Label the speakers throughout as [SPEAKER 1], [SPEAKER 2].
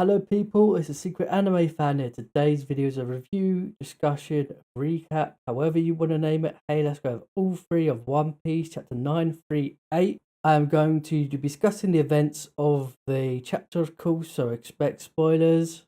[SPEAKER 1] Hello people, it's a secret anime fan here. Today's video is a review, discussion, recap, however you want to name it. Hey, let's go with all three of One Piece, chapter 938. I am going to be discussing the events of the chapter, of course, so expect spoilers.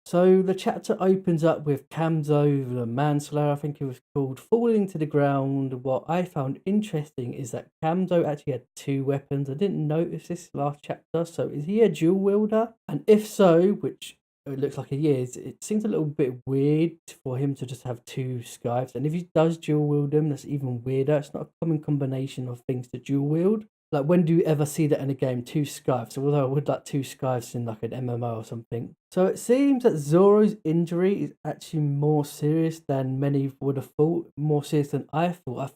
[SPEAKER 1] So the chapter opens up with Kamzo, the manslayer, I think it was called, falling to the ground. What I found interesting is that Kamzo actually had two weapons. I didn't notice this last chapter. So is he a dual wielder? And if so, which it looks like he is, it seems a little bit weird for him to just have two scythes. And if he does dual wield them, that's even weirder. It's not a common combination of things to dual wield. Like, when do you ever see that in a game? Two scythes. Although I would like two scythes in like an MMO or something. So it seems that Zoro's injury is actually more serious than many would have thought. More serious than I thought.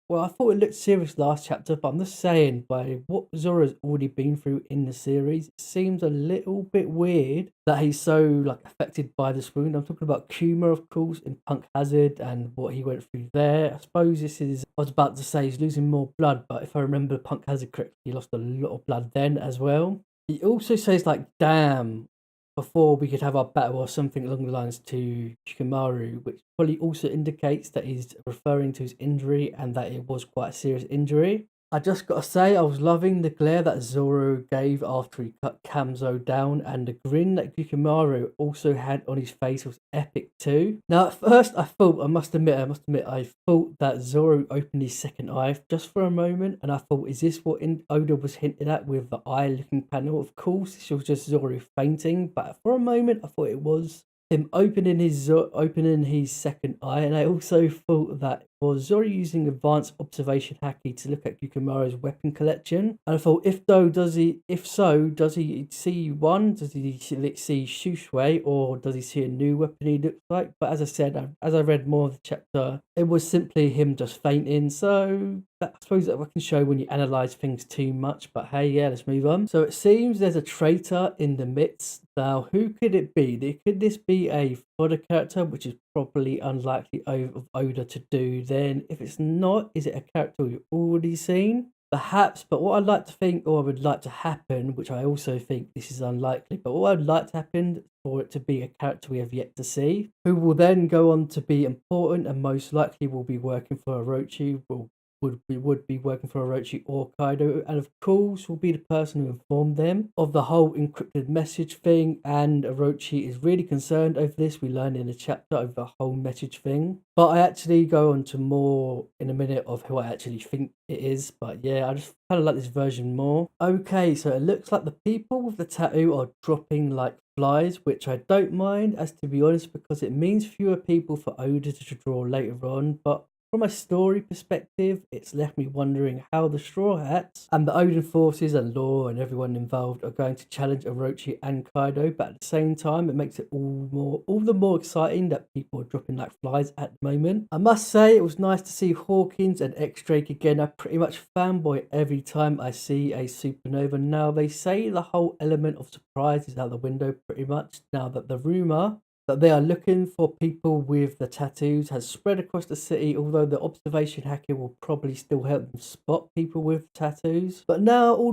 [SPEAKER 1] I thought it looked serious last chapter, but I'm just saying, by what Zoro's already been through in the series, it seems a little bit weird that he's so like affected by this wound. I'm talking about Kuma, of course, in Punk Hazard and what he went through there. I suppose this is, I was about to say he's losing more blood, but if I remember Punk Hazard correctly, he lost a lot of blood then as well. He also says like, damn, before we could have our battle or something along the lines to Shikamaru, which probably also indicates that he's referring to his injury and that it was quite a serious injury. I just gotta say, I was loving the glare that Zoro gave after he cut Kamzo down, and the grin that Shikamaru also had on his face was epic too. Now, at first, I must admit, I thought that Zoro opened his second eye just for a moment, and I thought, is this what Oda was hinted at with the eye-looking panel? Of course, this was just Zoro fainting, but for a moment, I thought it was him opening his second eye, and I also thought that was Zoro using advanced observation haki to look at Yukimura's weapon collection. And I thought, if so, does he see one? Does he see Shushui, or does he see a new weapon he looks like? But as I said, as I read more of the chapter, it was simply him just fainting. So I suppose that I can show when you analyze things too much. But hey, yeah, let's move on. So it seems there's a traitor in the midst. Now, who could it be? Could this be a fodder character, which is probably unlikely of Oda to do? Then if it's not, is it a character we've already seen? Perhaps, but what I'd like to think, or I would like to happen, which I also think this is unlikely, but what I'd like to happen for it to be a character we have yet to see, who will then go on to be important and most likely will be working for Orochi, would be working for Orochi or Kaido, and of course will be the person who informed them of the whole encrypted message thing. And Orochi is really concerned over this. We learn in the chapter over the whole message thing, but I actually go on to more in a minute of who I actually think it is. But yeah, I just kind of like this version more. Okay, so it looks like the people with the tattoo are dropping like flies, which I don't mind, as to be honest, because it means fewer people for Oda to draw later on. But from a story perspective, it's left me wondering how the Straw Hats and the Odin forces and Law and everyone involved are going to challenge Orochi and Kaido, but at the same time, it makes it all the more exciting that people are dropping like flies at the moment. I must say, it was nice to see Hawkins and X-Drake again. I pretty much fanboy every time I see a supernova. Now, they say the whole element of surprise is out the window pretty much, now that the rumor that they are looking for people with the tattoos has spread across the city, although the observation hacker will probably still help them spot people with tattoos. But now all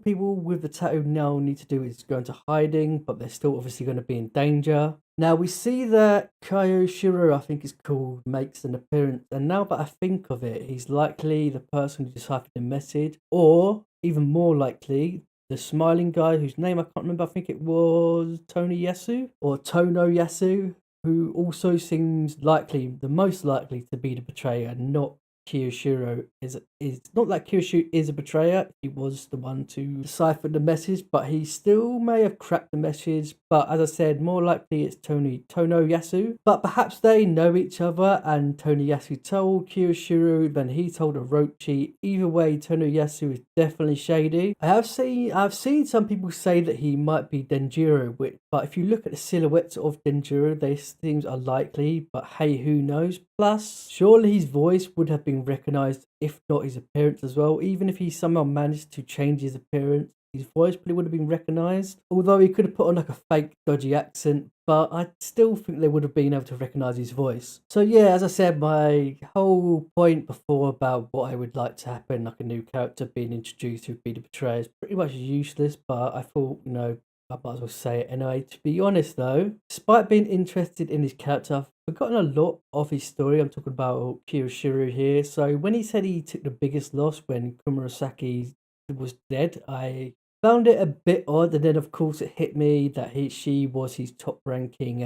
[SPEAKER 1] people with the tattoo now need to do is go into hiding, but they're still obviously going to be in danger. Now we see that Kyoshiro, I think it's called, makes an appearance, and now that I think of it, he's likely the person who deciphered the message, or even more likely, the smiling guy whose name I can't remember. I think it was Tony Yasu or Tono Yasu, who also seems the most likely to be the betrayer, not Kiyoshiro. Is not like Kiyoshiro is a betrayer. He was the one to decipher the message, but he still may have cracked the message. But as I said, more likely it's Tono Yasu. But perhaps they know each other, and Tono Yasu told Kiyoshiro, then he told Orochi. Either way, Tono Yasu is definitely shady. I've seen some people say that he might be Denjiro, but if you look at the silhouettes of Denjiro, they seems unlikely. But hey, who knows? Plus, surely his voice would have been recognized, if not his appearance as well. Even if he somehow managed to change his appearance, his voice probably would have been recognised. Although he could have put on like a fake dodgy accent, but I still think they would have been able to recognise his voice. So yeah, as I said, my whole point before about what I would like to happen, like a new character being introduced who'd be the betrayer, is pretty much useless. But I thought, I might as well say it anyway. To be honest though, despite being interested in his character, I've forgotten a lot of his story. I'm talking about Kirishiro here. So when he said he took the biggest loss when Kumurasaki was dead, I found it a bit odd, and then of course it hit me that she was his top ranking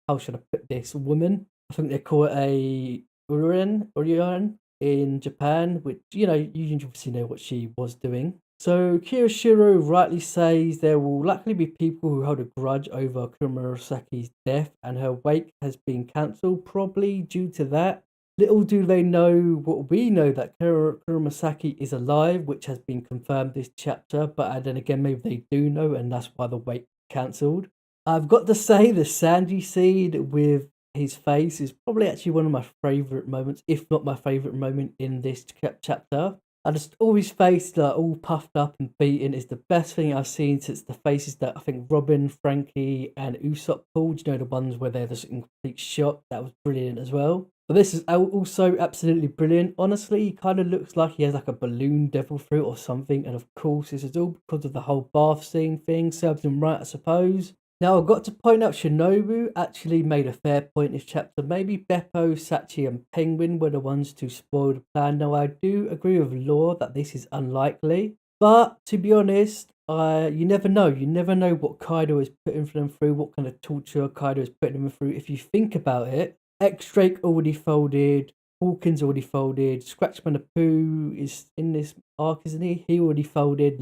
[SPEAKER 1] how should I put this, woman. I think they call it a Uren in Japan, which you obviously know what she was doing. So Kirishiro rightly says there will likely be people who hold a grudge over Kumurasaki's death, and her wake has been cancelled, probably due to that. Little do they know what we know, that Kuromasaki is alive, which has been confirmed this chapter, but then again, maybe they do know, and that's why the wait cancelled. I've got to say, the Sanji scene with his face is probably actually one of my favourite moments, if not my favourite moment in this chapter. I just always face like all puffed up and beaten is the best thing I've seen since the faces that I think Robin, Frankie, and Usopp pulled. The ones where they're just in complete shock. That was brilliant as well. But this is also absolutely brilliant. Honestly, he kind of looks like he has like a balloon devil fruit or something. And of course, this is all because of the whole bath scene thing. Serves him right, I suppose. Now, I've got to point out Shinobu actually made a fair point in this chapter. Maybe Beppo, Sachi, and Penguin were the ones to spoil the plan. Now, I do agree with Law that this is unlikely. But to be honest, you never know. You never know what Kaido is putting them through, what kind of torture Kaido is putting them through. If you think about it, X-Drake already folded, Hawkins already folded, Scratchman the Pooh is in this arc, isn't he? He already folded.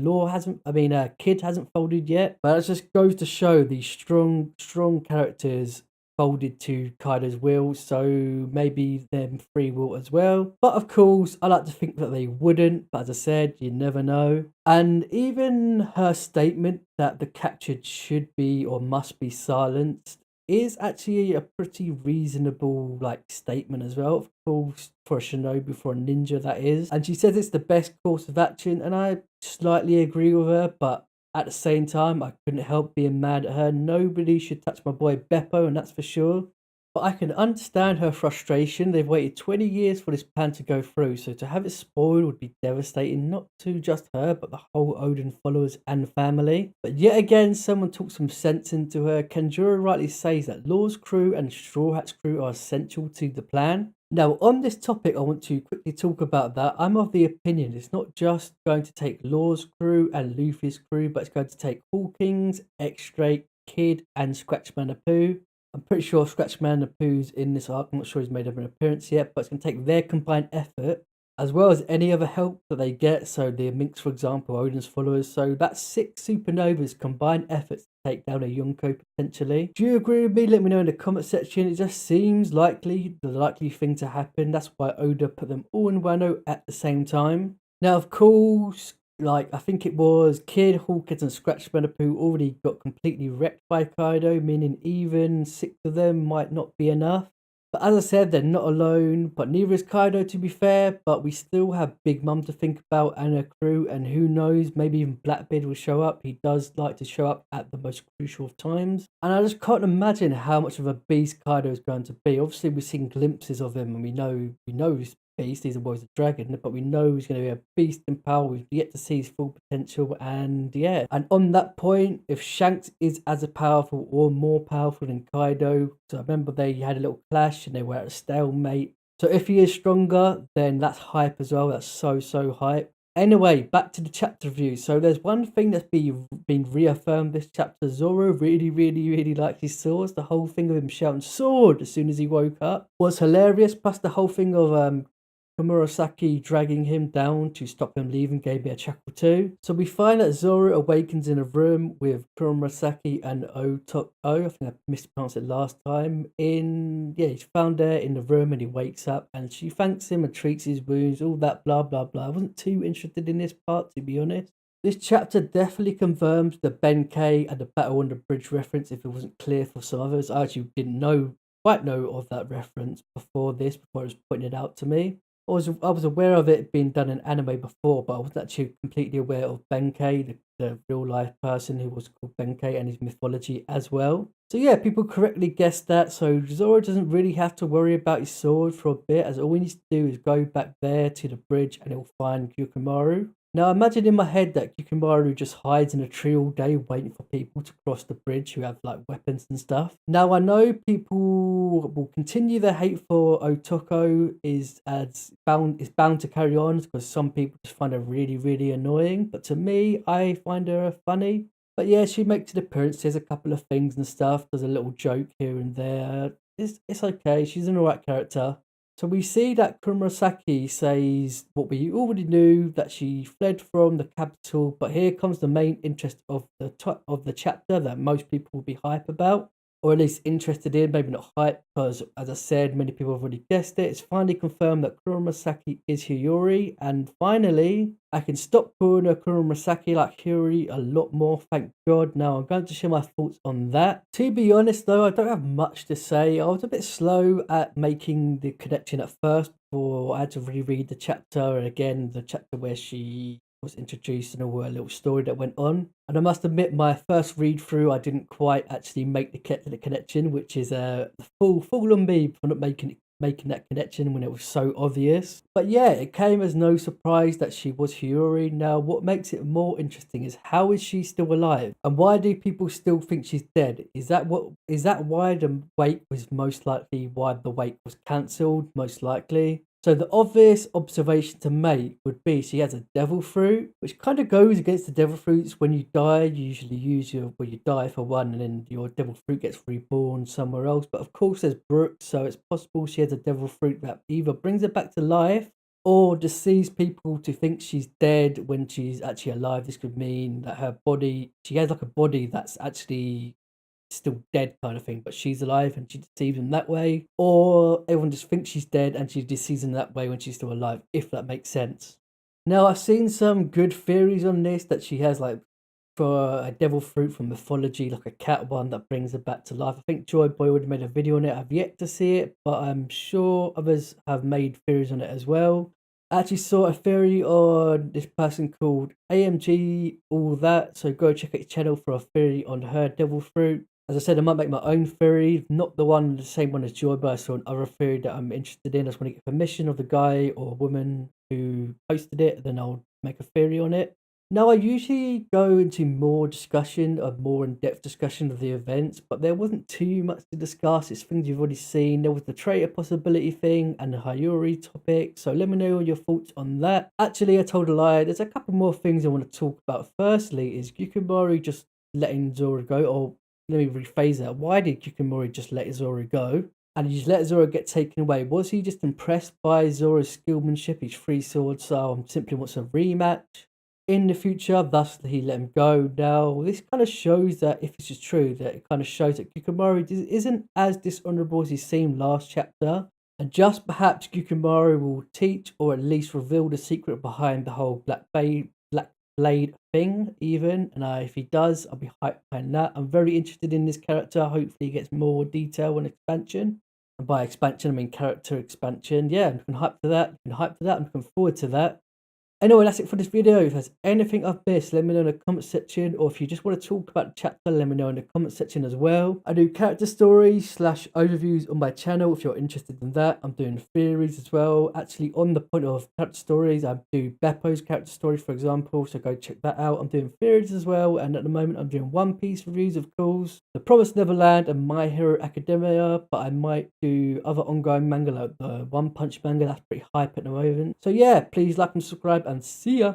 [SPEAKER 1] Kid hasn't folded yet. But that just goes to show these strong characters folded to Kaido's will, so maybe them free will as well. But of course, I like to think that they wouldn't, but as I said, you never know. And even her statement that the captured should be or must be silenced is actually a pretty reasonable statement as well. Of course, for a shinobi, for a ninja, that is. And she says it's the best course of action, and I slightly agree with her, but at the same time, I couldn't help being mad at her. Nobody should touch my boy Beppo, and that's for sure. But I can understand her frustration. They've waited 20 years for this plan to go through, so to have it spoiled would be devastating, not to just her, but the whole Odin followers and family. But yet again, someone talks some sense into her. Kanjuro rightly says that Law's crew and Straw Hat's crew are essential to the plan. Now, on this topic, I want to quickly talk about that. I'm of the opinion it's not just going to take Law's crew and Luffy's crew, but it's going to take Hawkins, X-Drake, Kid, and Scratchman Pooh. I'm pretty sure Scratchman Pooh's in this arc. I'm not sure he's made an appearance yet, but it's going to take their combined effort, as well as any other help that they get. So the Minks, for example, Odin's followers. So that's 6 supernovas combined efforts to take down a Yonko potentially. Do you agree with me? Let me know in the comment section. It just seems likely, the likely thing to happen. That's why Oda put them all in Wano at the same time. Now, of course, I think it was Kid, Hawkins, and Scratchman Pooh already got completely wrecked by Kaido, meaning even 6 of them might not be enough. But as I said, they're not alone, but neither is Kaido, to be fair. But we still have Big Mum to think about and her crew, and who knows, maybe even Blackbeard will show up. He does like to show up at the most crucial of times. And I just can't imagine how much of a beast Kaido is going to be. Obviously, we've seen glimpses of him, and we know he's beast. He's a boy's a dragon, but we know he's going to be a beast in power. We've yet to see his full potential, and yeah. And on that point, if Shanks is as powerful or more powerful than Kaido, so I remember they had a little clash and they were at a stalemate. So if he is stronger, then that's hype as well. That's so hype. Anyway, back to the chapter review. So there's one thing that's been reaffirmed this chapter. Zoro really liked his swords. The whole thing of him shouting sword as soon as he woke up was hilarious. Plus the whole thing of Komurasaki dragging him down to stop him leaving gave me a chuckle too. So we find that Zoro awakens in a room with Komurasaki and Otoko. I think I mispronounced it last time. He's found there in the room and he wakes up and she thanks him and treats his wounds, all that blah blah blah. I wasn't too interested in this part, to be honest. This chapter definitely confirms the Benkei and the Battle on the Bridge reference if it wasn't clear for some others. I actually didn't quite know of that reference before it was pointed out to me. I was aware of it being done in anime before, but I wasn't actually completely aware of Benkei, the the real life person who was called Benkei and his mythology as well. So yeah, people correctly guessed that. So Zoro doesn't really have to worry about his sword for a bit, as all he needs to do is go back there to the bridge and he'll find Gyukimaru. Now imagine in my head that Gyukimaru just hides in a tree all day waiting for people to cross the bridge who have like weapons and stuff. Now I know people will continue their hate for Otoko is bound to carry on because some people just find her really, really annoying. But to me, I find her funny. But yeah, she makes an appearance, says a couple of things and stuff, does a little joke here and there. It's okay, she's an alright character. So we see that Kurosaki says what we already knew, that she fled from the capital, but here comes the main interest of the chapter that most people will be hype about, or at least interested in, maybe not hype, because as I said, many people have already guessed it. It's finally confirmed that Kurosaki is Hiyori, and finally, I can stop calling her Kurosaki like Hiyori a lot more, thank God. Now I'm going to share my thoughts on that. To be honest though, I don't have much to say. I was a bit slow at making the connection at first before I had to reread the chapter, and again, the chapter where she was introduced and all a little story that went on. And I must admit, my first read through, I didn't quite actually make the connection, which is full on me for not making that connection when it was so obvious. But yeah, it came as no surprise that she was Hiyori. Now, what makes it more interesting is how is she still alive, and why do people still think she's dead? Is that why the wake was most likely why the wake was cancelled? Most likely. So the obvious observation to make would be she has a devil fruit, which kind of goes against the devil fruits. When you die, you usually you die for one, and then your devil fruit gets reborn somewhere else. But of course, there's Brooke, so it's possible she has a devil fruit that either brings her back to life or deceives people to think she's dead when she's actually alive. This could mean that she has like a body that's actually still dead kind of thing, but she's alive and she deceives them that way. Or everyone just thinks she's dead and she deceives them that way when she's still alive, if that makes sense. Now, I've seen some good theories on this, that she has like for a devil fruit from mythology, like a cat one that brings her back to life. I think Joy Boy already made a video on it. I've yet to see it, but I'm sure others have made theories on it as well. I actually saw a theory on this person called AMG, all that. So go check out his channel for a theory on her devil fruit. As I said, I might make my own theory, not the same one as Joy, but I saw another theory that I'm interested in. I just want to get permission of the guy or woman who posted it, then I'll make a theory on it. Now, I usually go into more in-depth discussion of the events, but there wasn't too much to discuss. It's things you've already seen. There was the traitor possibility thing and the Hiyori topic, so let me know your thoughts on that. Actually, I told a lie. There's a couple more things I want to talk about. Firstly, is Gyukimaru just letting Zoro go, or let me rephrase that. Why did Gyukimaru just let Zoro go? And he just let Zoro get taken away. Was he just impressed by Zoro's skillmanship, his free sword, so simply wants a rematch in the future, thus he let him go? Now, this kind of shows that, if this is true, that it kind of shows that Gyukimaru isn't as dishonorable as he seemed last chapter. And just perhaps Gyukimaru will teach, or at least reveal, the secret behind the whole Black Blade thing even. And if he does, I'll be hyped behind that. I'm very interested in this character. Hopefully he gets more detail and expansion. And by expansion, I mean character expansion. Yeah, I'm looking hyped for that. I'm looking forward to that. Anyway, that's it for this video. If there's anything I've missed, let me know in the comment section, or if you just want to talk about the chapter, let me know in the comment section as well. I do character stories / overviews on my channel if you're interested in that. I'm doing theories as well. Actually, on the point of character stories, I do Beppo's character story, for example, so go check that out. I'm doing theories as well, and at the moment I'm doing One Piece reviews, of course, The Promised Neverland and My Hero Academia, but I might do other ongoing manga like the One Punch manga. That's pretty hype at the moment. So yeah, please like and subscribe, and see ya.